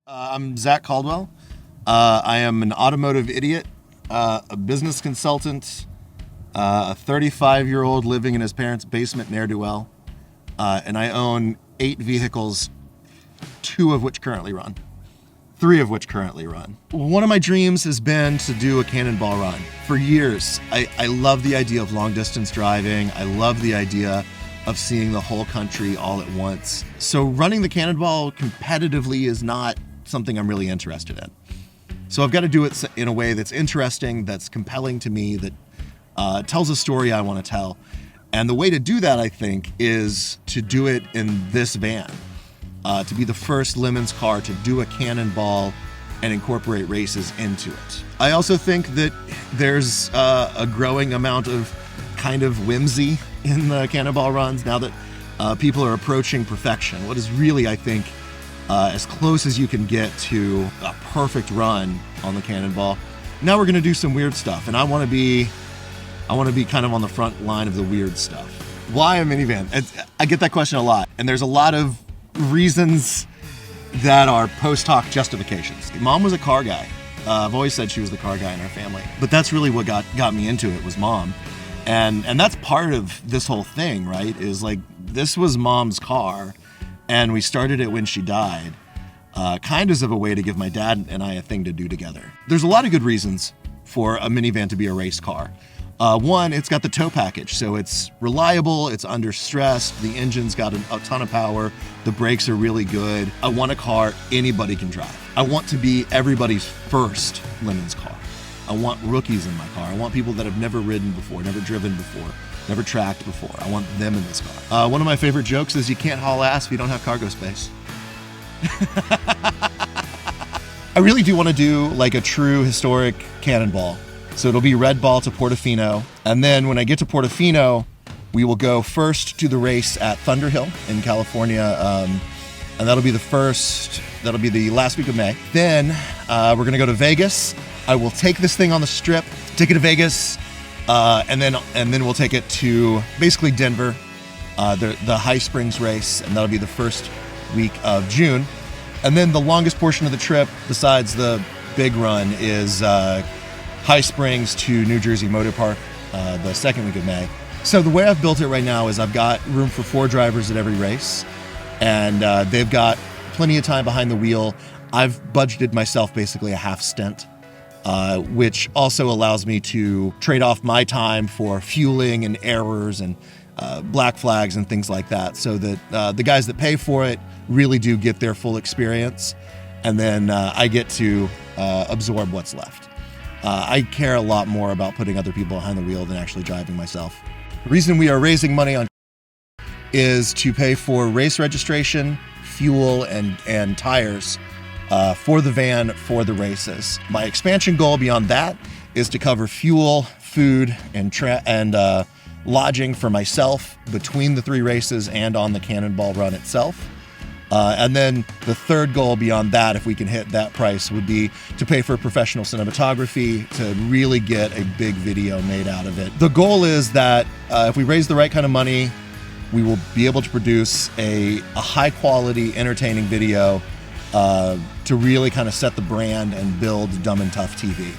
I'm Zach Caldwell. I am an automotive idiot, a business consultant, a 35-year-old living in his parents' basement ne'er-do-well, and I own 8 vehicles, 2 of which currently run. 3 of which currently run. One of my dreams has been to do a cannonball run. For years, I love the idea of long distance driving. I love the idea of seeing the whole country all at once. So running the cannonball competitively is not something I'm really interested in. So I've got to do it in a way that's interesting, that's compelling to me, that tells a story I want to tell. And the way to do that, I think, is to do it in this van. To be the first Lemons car to do a cannonball and incorporate races into it. I also think that there's a growing amount of kind of whimsy in the cannonball runs now that people are approaching perfection. What is really, I think, as close as you can get to a perfect run on the cannonball. Now we're gonna do some weird stuff, and I want to be kind of on the front line of the weird stuff. Why a minivan? I get that question a lot, and there's a lot of reasons that are post hoc justifications. Mom was a car guy. I've always said she was the car guy in our family, but that's really what got me into it, was Mom. And that's part of this whole thing, right? Is like, this was Mom's car, and we started it when she died, kind of as a way to give my dad and I a thing to do together. There's a lot of good reasons for a minivan to be a race car. One, it's got the tow package, so it's reliable, it's under stress, the engine's got a ton of power, the brakes are really good. I want a car anybody can drive. I want to be everybody's first Lemons car. I want rookies in my car. I want people that have never ridden before, never driven before, never tracked before. I want them in this car. One of my favorite jokes is you can't haul ass if you don't have cargo space. I really do want to do like a true historic cannonball. So it'll be Red Ball to Portofino. And then when I get to Portofino, we will go first to the race at Thunderhill in California. And that'll be the last week of May. Then we're gonna go to Vegas. I will take this thing on the strip, take it to Vegas, and then we'll take it to basically Denver, the High Springs race, and that'll be the first week of June. And then the longest portion of the trip, besides the big run, is High Springs to New Jersey Motor Park, the second week of May. So the way I've built it right now is I've got room for 4 drivers at every race, and they've got plenty of time behind the wheel. I've budgeted myself basically a half stint, which also allows me to trade off my time for fueling and errors and black flags and things like that, so that the guys that pay for it really do get their full experience, and then I get to absorb what's left. I care a lot more about putting other people behind the wheel than actually driving myself. The reason we are raising money on is to pay for race registration, fuel, and tires for the van for the races. My expansion goal beyond that is to cover fuel, food, and lodging for myself between the 3 races and on the cannonball run itself. And then the third goal beyond that, if we can hit that price, would be to pay for professional cinematography to really get a big video made out of it. The goal is that if we raise the right kind of money, we will be able to produce a high quality, entertaining video to really kind of set the brand and build Dumb and Tough TV.